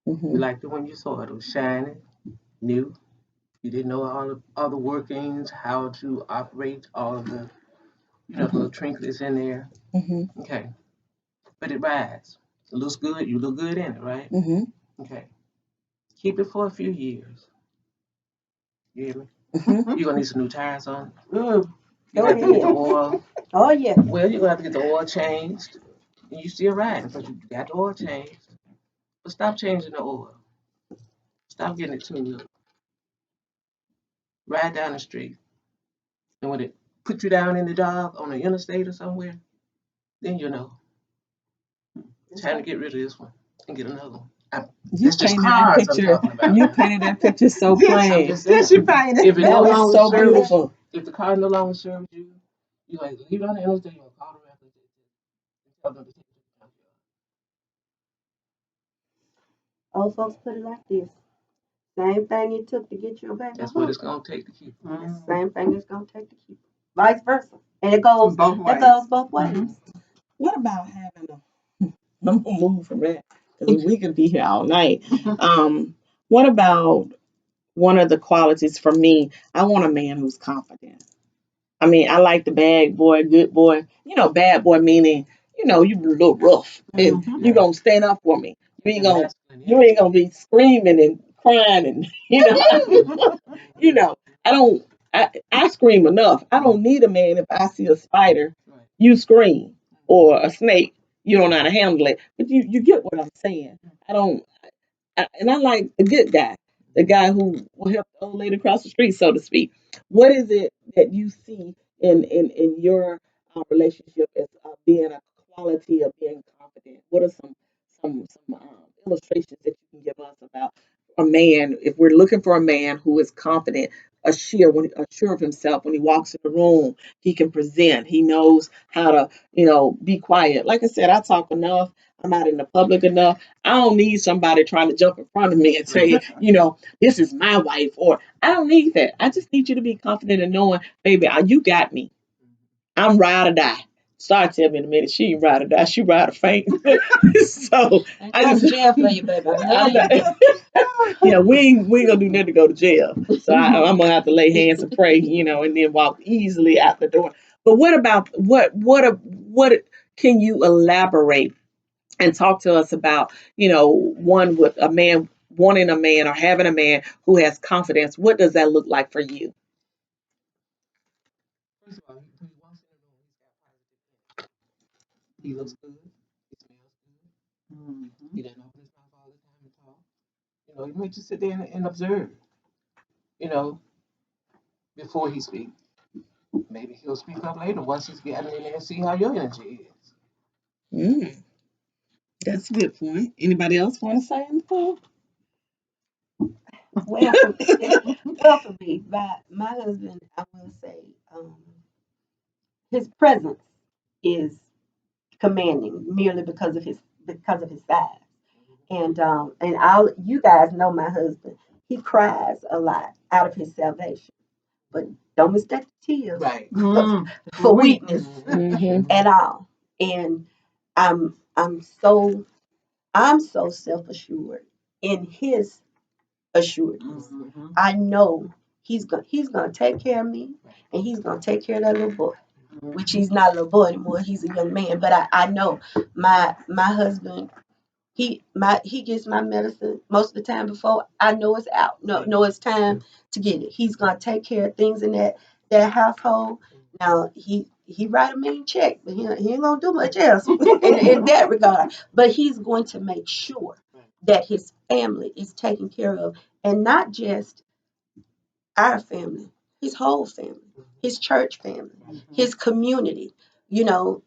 you mm-hmm, like the one you saw. It was shining, new. You didn't know all the workings, how to operate all of the the mm-hmm, little trinkets in there. mm-hmm, Okay, but it rides. It looks good. You look good in it, right? mm-hmm, Okay. Keep it for a few years. You hear me? mm-hmm. You're gonna need some new tires on. Mm, You're go gonna have to get the ahead. oil. Oh yeah. Well, you're gonna have to get the oil changed. And you still riding because you got the oil changed. But stop changing the oil. Stop getting it tuned up. ride down the street, and when it put you down in the dog on the interstate or somewhere, then you know, time to get rid of this one and get another one. You It's just painted that cars I'm picture. talking about You now. painted that picture so I'm plain. just Yes, saying, you painted. if it That no was longer so serves you, beautiful. if the car no longer serves you, you like leave it on the interstate, you call the record and tell them to take it to the junkyard. Old folks put it like this. Same thing it took to get your baby That's what home. it's gonna take to keep it. The same thing it's gonna take to keep it. Vice versa. And it goes Both it ways. goes both ways. Mhm. What about having a I'm gonna move from that because we could be here all night. What about one of the qualities for me? I want a man who's confident. I mean, I like the bad boy, good boy. You know, bad boy meaning, you a little rough and Mhm. you gonna stand up for me. You ain't And gonna masculine you ain't energy. gonna be screaming and crying and you know. I don't I scream enough. I don't need a man if I see a spider, Right. you scream. Or a snake, you don't know how to handle it. But you get what I'm saying. I don't and I like the good guy, the guy who will help the old lady across the street, so to speak. What is it that you see in your relationship as being a quality of being confident? What are some illustrations that you can give us about a man? If we're looking for a man who is confident, assured of himself when he walks in the room, he can present. He knows how to, be quiet. Like I said, I talk enough. I'm out in the public enough. I don't need somebody trying to jump in front of me and say, this is my wife, or I don't need that. I just need you to be confident in knowing, baby, you got me. I'm ride or die. Start tell me in a minute, she ain't ride or die, she ride or faint. So Ain't I going just to jail for you, baby. I I'm love you. not, yeah, we ain't gonna do nothing to go to jail. So I'm gonna have to lay hands and pray, and then walk easily out the door. But what about what can you elaborate and talk to us about, one with a man wanting a man or having a man who has confidence? What does that look like for you? First of all, when he walks in the room, he's got positive energy. He looks good. He smells good. He doesn't open his mouth all the time and talk. You may just sit there and observe. You know, before he speaks. Maybe he'll speak up later once he's gotten in there and see how your energy is. Mm, that's a good point. Anybody else want to say anything? Well, for me, my husband, I will say, his presence is commanding merely because of his size. And all you guys know my husband. He cries a lot out of his salvation, but don't mistake the tears Right. for weakness Mm-hmm. at all. And I'm so self assured in his assuredness. I know he's gonna take care of me, and he's gonna take care of that little boy. Which he's not a little boy anymore. He's a young man. But I know my husband. He gets my medicine most of the time before I know it's out. No, it's time to get it. He's gonna take care of things in that household. Now he write a mean check, but he ain't gonna do much else in that regard. But he's going to make sure that his family is taken care of, and not just our family, his whole family, his church family, his community. You know,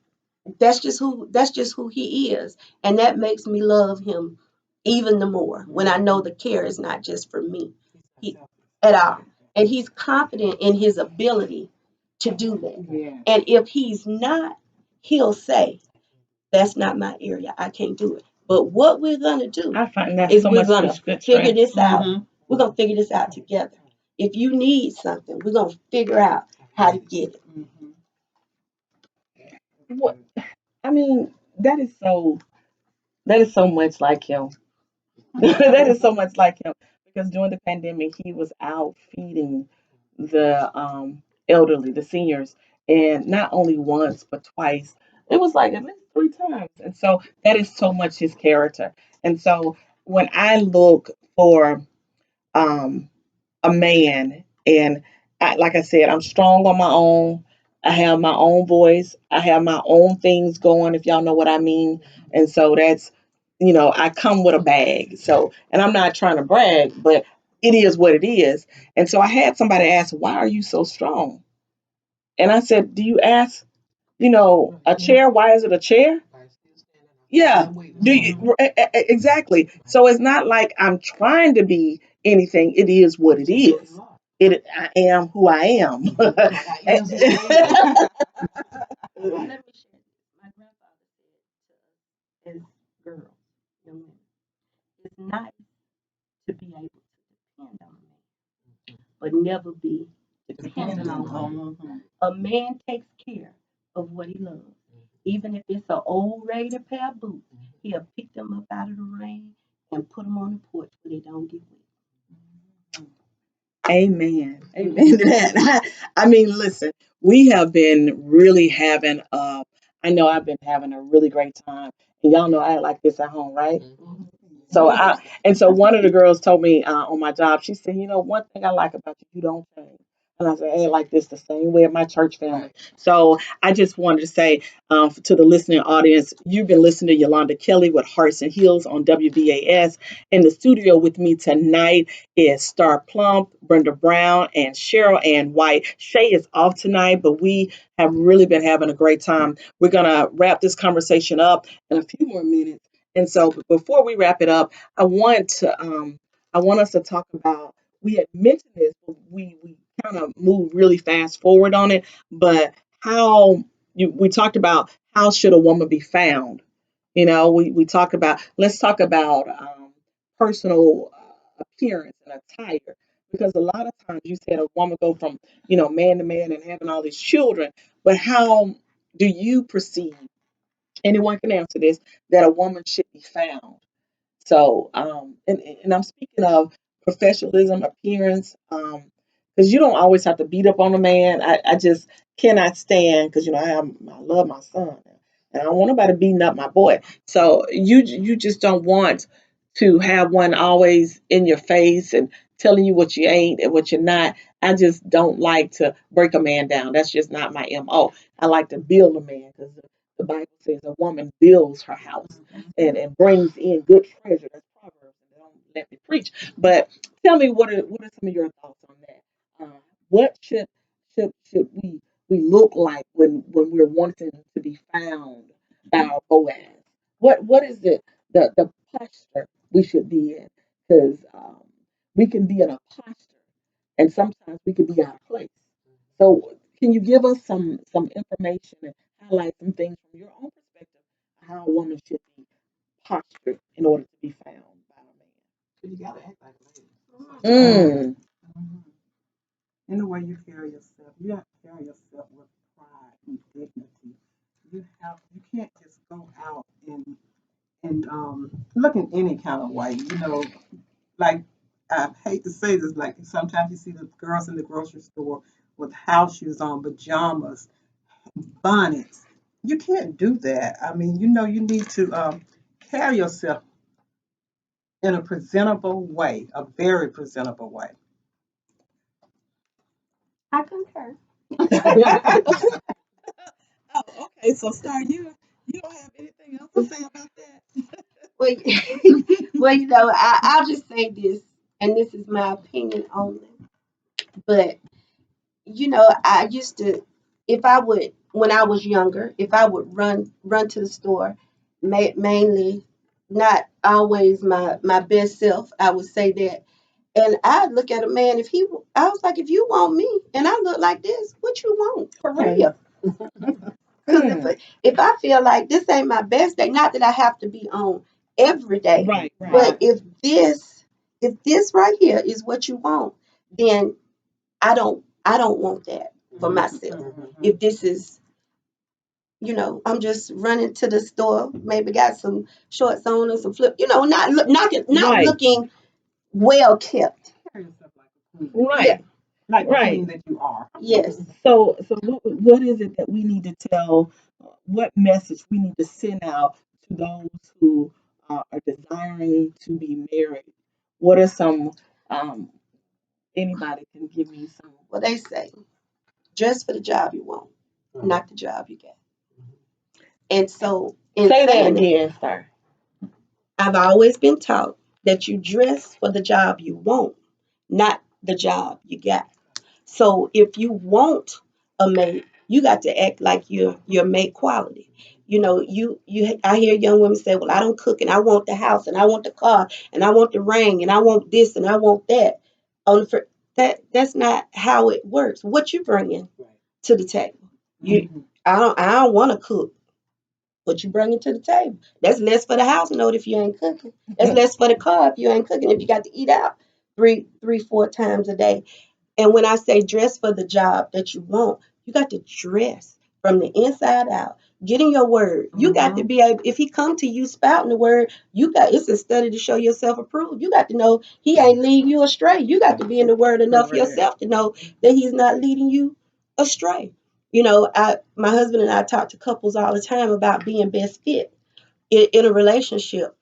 that's just who he is, and that makes me love him even the more when I know the care is not just for me he, at all, and he's confident in his ability to do that. Yeah. And if he's not, he'll say, that's not my area, I can't do it. But what we're gonna do I find that is so we're much gonna good figure strength. this out. Mhm. We're gonna figure this out together. If you need something, we're gonna figure out how to get it. Mhm. What I mean, that is so much like him. That is so much like him because during the pandemic he was out feeding the elderly, the seniors, and not only once but twice. It was like at least three times, and so that is so much his character. And so when I look for um a man. And like I said, I'm strong on my own. I have my own voice. I have my own things going, if y'all know what I mean. And so I come with a bag. So, and I'm not trying to brag, but it is what it is. And so I had somebody ask, "Why are you so strong?" And I said, "Do you ask, a chair, why is it a chair?" Like still standing up. Yeah. That weight. Do you exactly? So it's not like I'm trying to be anything. It is what it is. I am who I am. Like I is who I Let me share this. My grandfather said to us as girls, young women, it's nice to be able to depend on a man, but never be dependent Depending on on him. them. A man takes care of what he loves. Even if it's an old ragged pair of boots, he'll pick them up out of the rain and put them on the porch where they don't get wet. Amen. Amen to that. I mean, listen, we have been really having I know I've been having a really great time. And y'all know I like this at home, right? So one of the girls told me on my job, she said, one thing I like about you, you don't change. And I said, I ain't like this the same way at my church family. So I just wanted to say to the listening audience, you've been listening to Yolanda Kelly with Hearts and Heels on WBAS. In the studio with me tonight is Star Plump, Brenda Brown, and Cheryl Ann White. Shay is off tonight, but we have really been having a great time. We're going to wrap this conversation up in a few more minutes. And so before we wrap it up, I want us to talk about, we had mentioned this, but we kind of moved really fast forward on it, but we talked about how should a woman be found. We talk about, let's talk about personal appearance and attire, because a lot of times you said a woman go from man to man and having all these children, but how do you perceive, anyone can answer this, that a woman should be found? So, and I'm speaking of professionalism, appearance, because you don't always have to beat up on a man. I just cannot stand, because I love my son, and I don't want nobody beating up my boy. So you just don't want to have one always in your face and telling you what you ain't and what you're not. I just don't like to break a man down. That's just not my MO. I like to build a man, because the Bible says a woman builds her house and brings in good treasure. That's Proverbs. And don't let me preach. But tell me, what are some of your thoughts on that? What should we look like when we're wanting to be found by our Boaz? What is it, the posture we should be in? Because we can be in a posture, and sometimes we can be out of place. So can you give us some information and highlight some things from your own perspective, how a woman should be posture in order to be found by So you gotta act like a lady. a man? Mhm. In the way you carry yourself, you have to carry yourself with pride and dignity. You can't just go out and look in any kind of way. Like, I hate to say this, like sometimes you see the girls in the grocery store with house shoes on, pajamas, bonnets. You can't do that. I mean, you need to carry yourself in a presentable way, a very presentable way. I concur. Oh, okay. So, Star, you don't have anything else to say about that? Well, well, I'll just say this, and this is my opinion only. But I used to, if I would, when I was younger, if I would run to the store, mainly not always my best self, I would say that, and I'd look at a man, I was like, if you want me, and I look like this, what you want for Okay. real? Because if I feel like this ain't my best day, not that I have to be on every day, Right, right. but if this right here is what you want, then I don't want that for myself. If this is, I'm just running to the store, maybe got some shorts on and some flip, not Right, looking well kept. Carry yourself like a queen, Yeah. right, like the right. queen that you are. Yes. So what is it that we need to tell? What message we need to send out to those who are desiring to be married? What are some? Um, Anybody can give me some. Well, they say dress for the job you want, not the job you got. And so, in Say that saying that, again, Star. I've always been taught that you dress for the job you want, not the job you got. So if you want a mate, you got to act like you're mate quality. I hear young women say, "Well, I don't cook, and I want the house, and I want the car, and I want the ring, and I want this, and I want that." That's not how it works. What you bringing to the table? You, Mhm. I don't want to cook. What you bringing to the table? That's less for the house note if you ain't cooking. That's less for the car if you ain't cooking. If you got to eat out three, 4 times a day. And when I say dress for the job that you want, you got to dress from the inside out. Get in your word. You got to be able, if he come to you spouting the word, it's a study to show yourself approved. You got to know he ain't leading you astray. You got to be in the word enough Correct. yourself to know that he's not leading you astray. My husband and I talk to couples all the time about being best fit in a relationship.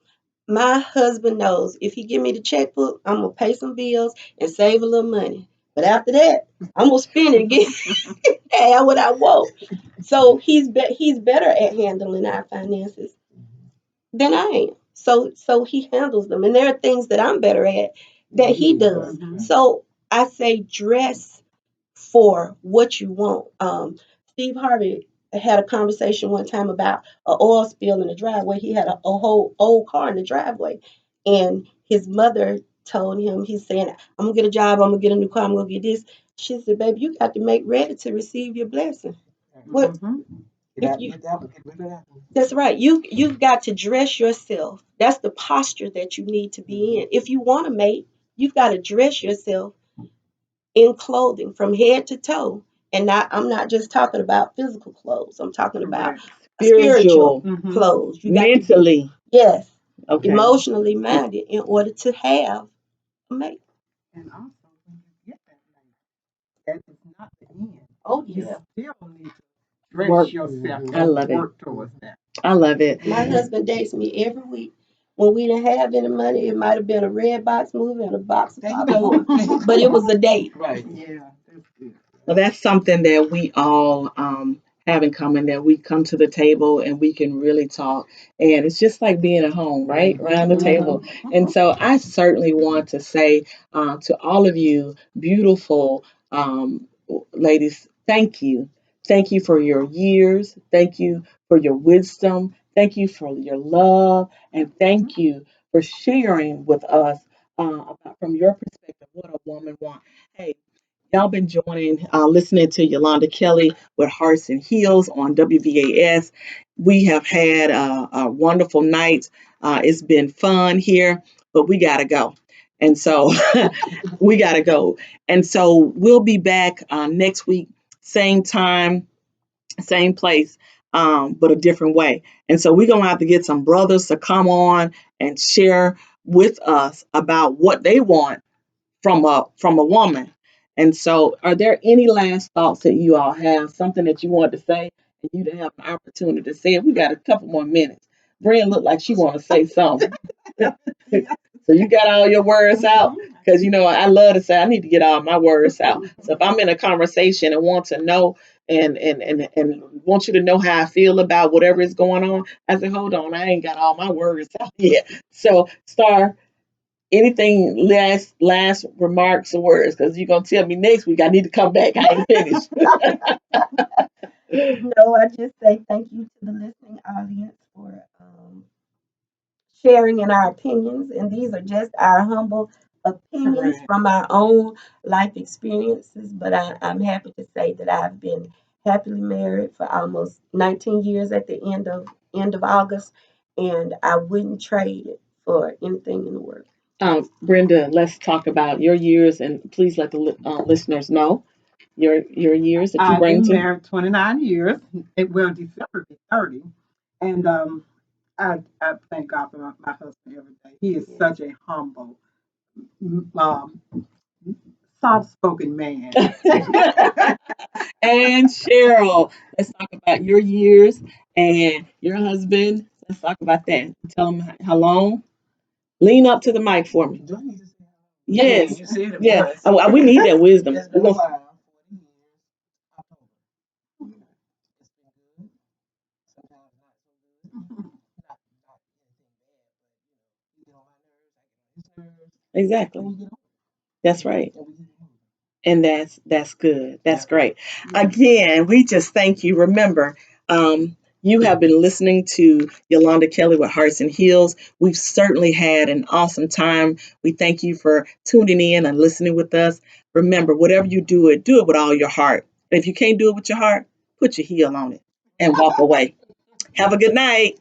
My husband knows if he give me the checkbook, I'm gonna pay some bills and save a little money. But after that, I'm gonna spend it and get have what I want. So he's better at handling our finances than I am. So he handles them, and there are things that I'm better at that he does. Mhm. So I say dress for what you want. Steve Harvey had a conversation one time about an oil spill in the driveway. He had a whole old car in the driveway, and his mother told him, he's saying, "I'm gonna get a job. I'm gonna get a new car. I'm gonna get this." She said, "Baby, you got to make ready to receive your blessing." What Mhm. if you? That's right. You've got to dress yourself. That's the posture that you need to be in. If you want to mate, you've got to dress yourself in clothing from head to toe. And I'm not just talking about physical clothes. I'm talking about Correct. spiritual Spiritual, Mhm. clothes. You got to be, mentally. yes, Okay. emotionally minded in order to have a mate. And also, when you get that mate, that is not the end. Oh You yeah. still need to dress Work. yourself I and love it. work towards that. I love it. My husband dates me every week. When we didn't have any money, it might have been a red box movie and a box of popcorn. But it was a date. Yeah, that's good. Well, that's something that we all have in common, that we come to the table and we can really talk. And it's just like being at home, right? Around the table. And so I certainly want to say to all of you, beautiful ladies, thank you. Thank you for your years. Thank you for your wisdom. Thank you for your love. And thank you for sharing with us about, from your perspective, what a woman wants. Hey, y'all been listening to Yolanda Kelly with Hearts and Heels on WVAS. We have had a wonderful night. It's been fun here, but we got to go. And so we got to go. And so we'll be back next week, same time, same place, but a different way. And so we're going to have to get some brothers to come on and share with us about what they want from a woman. And so, are there any last thoughts that you all have? Something that you want to say, and you to have an opportunity to say it. We got a couple more minutes. Brian looked like she want to say something. So you got all your words out, because I love to say I need to get all my words out. So if I'm in a conversation and want to know and want you to know how I feel about whatever is going on, I say, hold on, I ain't got all my words out yet. So, Star, anything last remarks or words? Because you're gonna tell me next week I need to come back. I ain't finished. No, I just say thank you to the listening audience for sharing in our opinions. And these are just our humble opinions Correct. from our own life experiences. But I'm happy to say that I've been happily married for almost 19 years at the end of August, and I wouldn't trade it for anything in the world. Brenda, let's talk about your years, and please let the listeners know your years that you I've bring been to. married 29 years. It will December be 30. And I thank God for my husband every day. He is Yes. such a humble, um, soft spoken man. And Cheryl, let's talk about your years and your husband. Let's talk about that. Tell them how long. Lean up to the mic for me. Do I need to say hello? Yes, You said it yes. once. We need that wisdom. It's We're been a gonna. while. 40 years. October. It's been good. Sometimes not so good. Not anything bad, but he get on my nerves. I get on his nerves. But Exactly. we get on. That's right. and we keep it moving. And that's good. That's Yeah. great. Yeah. Again, we just thank you. Remember, you have been listening to Yolanda Kelly with Hearts and Heels. We've certainly had an awesome time. We thank you for tuning in and listening with us. Remember, whatever you do it with all your heart. If you can't do it with your heart, put your heel on it and walk away. Have a good night.